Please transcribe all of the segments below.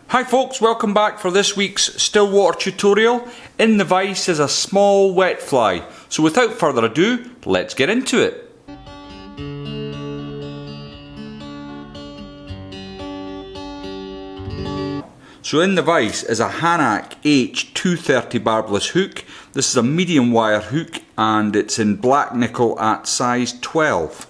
Hi folks, welcome back for this week's still water tutorial. In the vise is a small wet fly. So without further ado, let's get into it. So in the vise is a Hanak H230 barbless hook. This is a medium wire hook and it's in black nickel at size 12.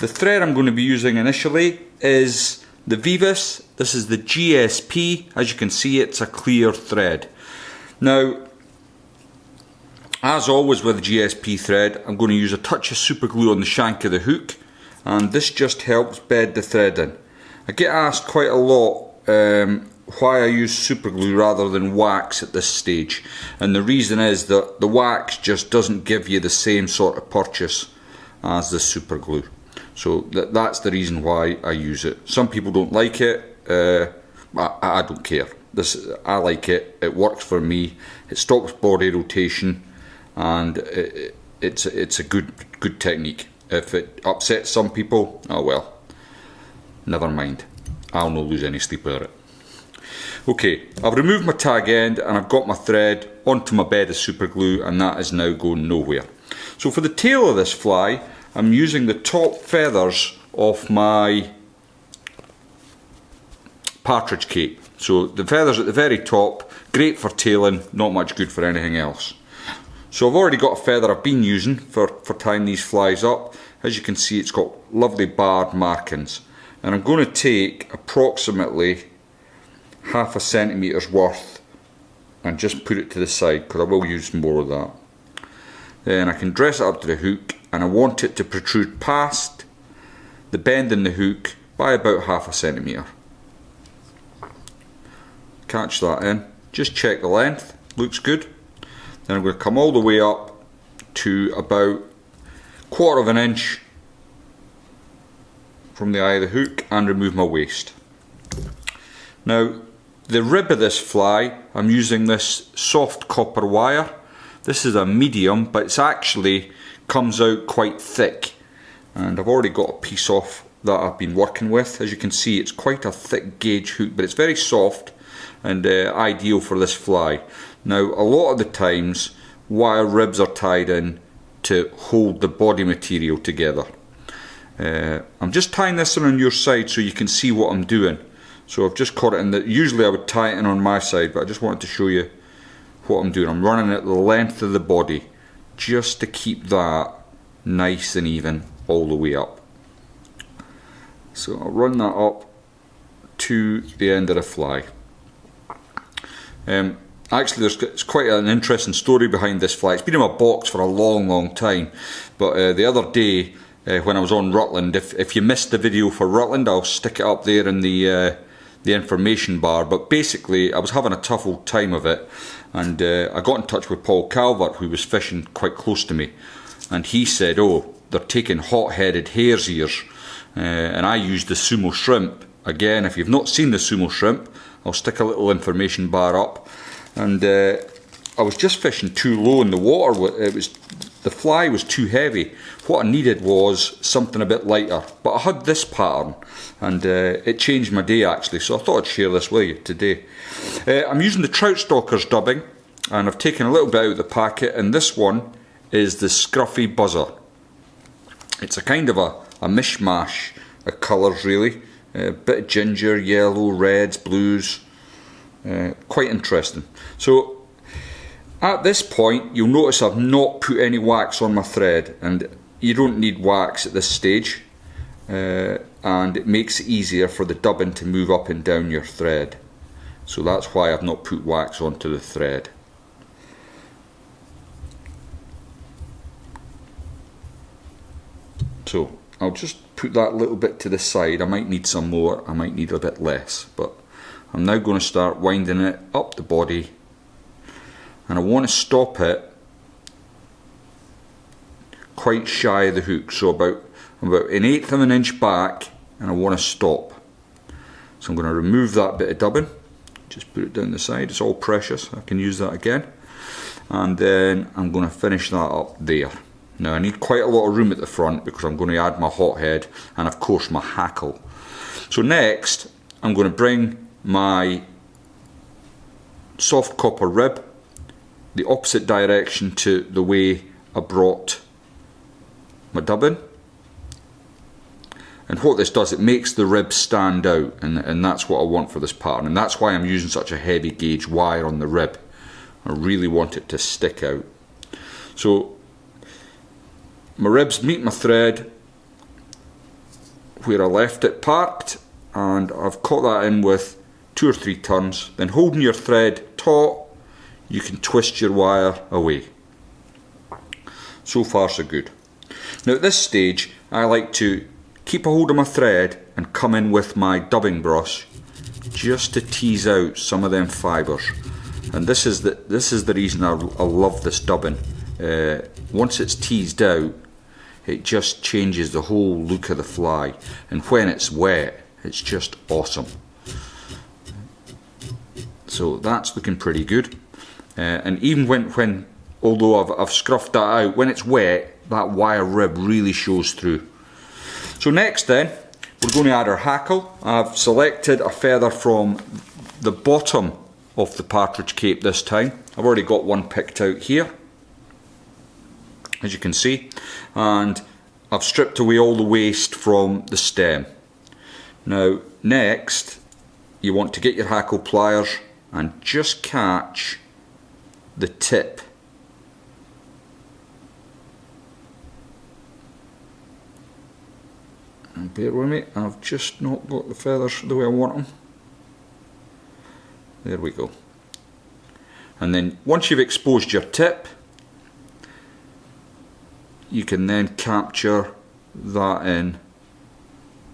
The thread I'm going to be using initially is the Veevus. This is the GSP. As you can see, it's a clear thread. Now, as always with GSP thread, I'm going to use a touch of super glue on the shank of the hook, and this just helps bed the thread in. I get asked quite a lot why I use super glue rather than wax at this stage, and the reason is that the wax just doesn't give you the same sort of purchase as the super glue. So that's the reason why I use it. Some people don't like it. I don't care. I like it. It works for me. It stops body rotation, and it's a good technique. If it upsets some people, oh well, never mind. I'll not lose any sleep over it. Okay, I've removed my tag end and I've got my thread onto my bed of super glue, and that is now going nowhere. So for the tail of this fly, I'm using the top feathers of my Partridge cape. So the feathers at the very top, great for tailing, not much good for anything else. So I've already got a feather I've been using for tying these flies up. As you can see, it's got lovely barred markings. And I'm going to take approximately half a centimetre's worth and just put it to the side, because I will use more of that. Then I can dress it up to the hook, and I want it to protrude past the bend in the hook by about half a centimetre. Catch that in, just check the length, looks good. Then I'm going to come all the way up to about 1/4 of an inch from the eye of the hook and remove my waste. Now the rib of this fly, I'm using this soft copper wire. This is a medium, but it's actually comes out quite thick, and I've already got a piece off that I've been working with. As you can see, it's quite a thick gauge hook, but it's very soft and ideal for this fly. Now a lot of the times wire ribs are tied in to hold the body material together. I'm just tying this in on your side so you can see what I'm doing. So I've just caught it in usually I would tie it in on my side, but I just wanted to show you what I'm doing. I'm running it the length of the body just to keep that nice and even all the way up. So I'll run that up to the end of the fly. Actually, there's quite an interesting story behind this fly. It's been in my box for a long time, but the other day when I was on Rutland, if you missed the video for Rutland, I'll stick it up there in the information bar. But basically, I was having a tough old time of it, and I got in touch with Paul Calvert, who was fishing quite close to me, and he said, oh, they're taking Hot Headed Hares Ears, and I used the sumo shrimp. Again, if you've not seen the sumo shrimp, I'll stick a little information bar up. And I was just fishing too low in the water. The fly was too heavy. What I needed was something a bit lighter, but I had this pattern, and it changed my day actually, so I thought I'd share this with you today. I'm using the Troutstalkers dubbing, and I've taken a little bit out of the packet, and this one is the Scruffy buzzer. It's a kind of a mishmash of colours really, a bit of ginger, yellow, reds, blues, quite interesting. So at this point, you'll notice I've not put any wax on my thread, and you don't need wax at this stage, and it makes it easier for the dubbing to move up and down your thread. So that's why I've not put wax onto the thread. So I'll just put that little bit to the side. I might need some more, I might need a bit less, but I'm now going to start winding it up the body, and I want to stop it quite shy of the hook, so about 1/8 of an inch back, and I want to stop. So I'm going to remove that bit of dubbing, just put it down the side. It's all precious, I can use that again, and then I'm going to finish that up there. Now I need quite a lot of room at the front because I'm going to add my hot head and of course my hackle. So next I'm going to bring my soft copper rib the opposite direction to the way I brought my dubbing. And what this does, it makes the rib stand out, and that's what I want for this pattern, and that's why I'm using such a heavy gauge wire on the rib. I really want it to stick out. So my ribs meet my thread where I left it parked, and I've caught that in with 2 or 3 turns. Then holding your thread taut, you can twist your wire away. So far so good. Now at this stage I like to keep a hold of my thread and come in with my dubbing brush just to tease out some of them fibres. And this is the reason I love this dubbing. Once it's teased out, it just changes the whole look of the fly, and when it's wet, it's just awesome. So that's looking pretty good. And even when although I've scruffed that out, when it's wet, that wire rib really shows through. So next then, we're going to add our hackle. I've selected a feather from the bottom of the partridge cape this time. I've already got one picked out here, as you can see, and I've stripped away all the waste from the stem. Now next, you want to get your hackle pliers and just catch the tip . And bear with me, I've just not got the feathers the way I want them. There we go. And then once you've exposed your tip, you can then capture that in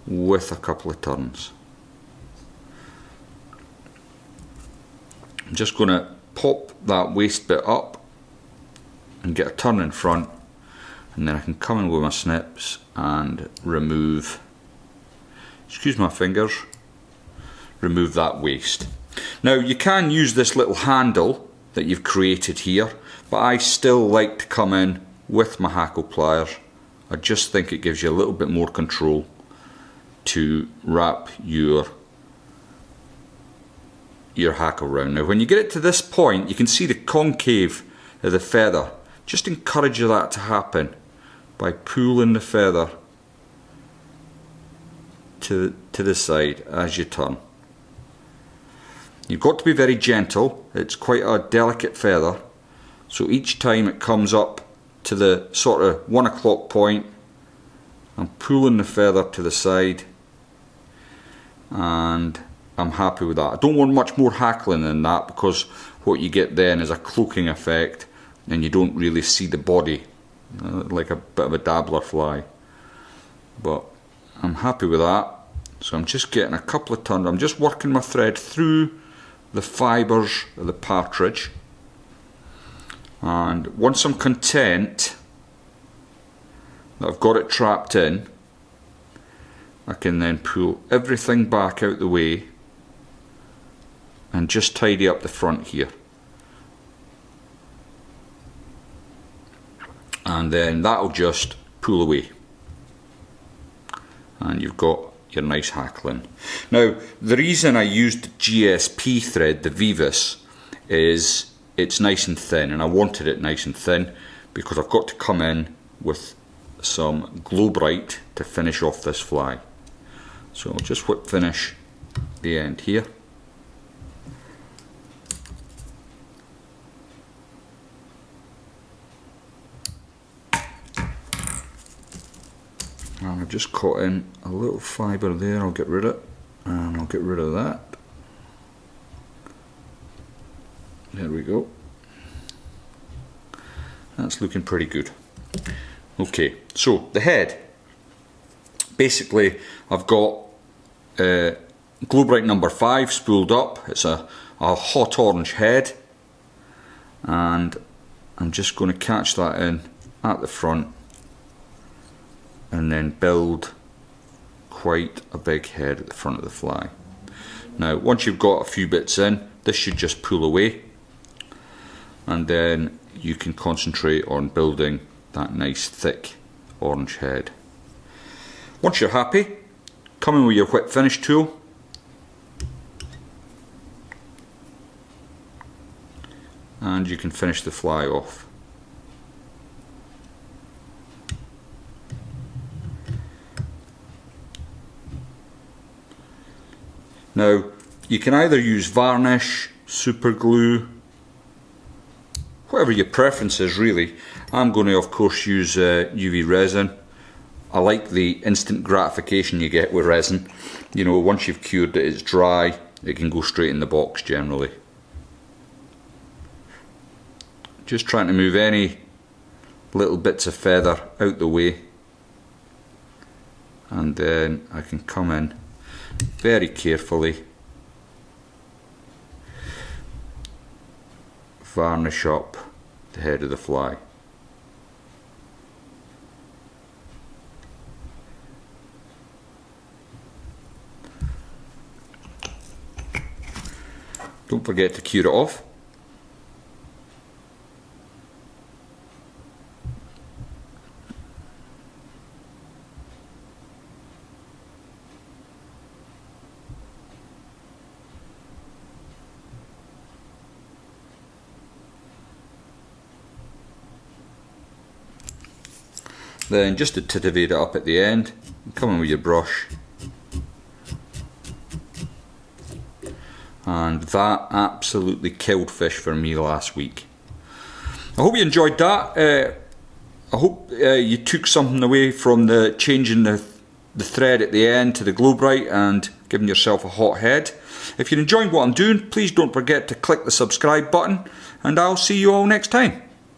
with a couple of turns. I'm just going to pop that waste bit up and get a turn in front, and then I can come in with my snips and remove, excuse my fingers, remove that waste. Now you can use this little handle that you've created here, but I still like to come in with my hackle pliers. I just think it gives you a little bit more control to wrap your hackle round. Now when you get it to this point, you can see the concave of the feather. Just encourage that to happen by pulling the feather to the side as you turn. You've got to be very gentle. It's quite a delicate feather, so each time it comes up to the sort of 1 o'clock point, I'm pulling the feather to the side, and I'm happy with that. I don't want much more hackling than that, because what you get then is a cloaking effect and you don't really see the body, like a bit of a dabbler fly. But I'm happy with that. So I'm just getting a couple of turns. I'm just working my thread through the fibres of the partridge, and once I'm content that I've got it trapped in, I can then pull everything back out the way and just tidy up the front here, and then that'll just pull away, and you've got your nice hackling. Now the reason I used the GSP thread, the Veevus, is it's nice and thin, and I wanted it nice and thin because I've got to come in with some Glo-Brite to finish off this fly. So I'll just whip finish the end here. And I've just caught in a little fibre there. I'll get rid of it, and I'll get rid of that. There we go. That's looking pretty good. Okay, so the head. Basically, I've got Glo-Brite No5 spooled up. It's a hot orange head, and I'm just going to catch that in at the front and then build quite a big head at the front of the fly. Now once you've got a few bits in, this should just pull away, and then you can concentrate on building that nice thick orange head. Once you're happy, come in with your whip finish tool and you can finish the fly off. Now you can either use varnish, super glue, whatever your preference is really. I'm going to of course use UV resin. I like the instant gratification you get with resin. You know, once you've cured it, it's dry, it can go straight in the box generally. Just trying to move any little bits of feather out the way, and then I can come in very carefully, varnish up the head of the fly. Don't forget to cure it off. Then just to titivate it up at the end, come in with your brush, and that absolutely killed fish for me last week. I hope you enjoyed that. I hope you took something away from the changing the thread at the end to the Glo-Brite and giving yourself a hot head. If you're enjoying what I'm doing, please don't forget to click the subscribe button, and I'll see you all next time.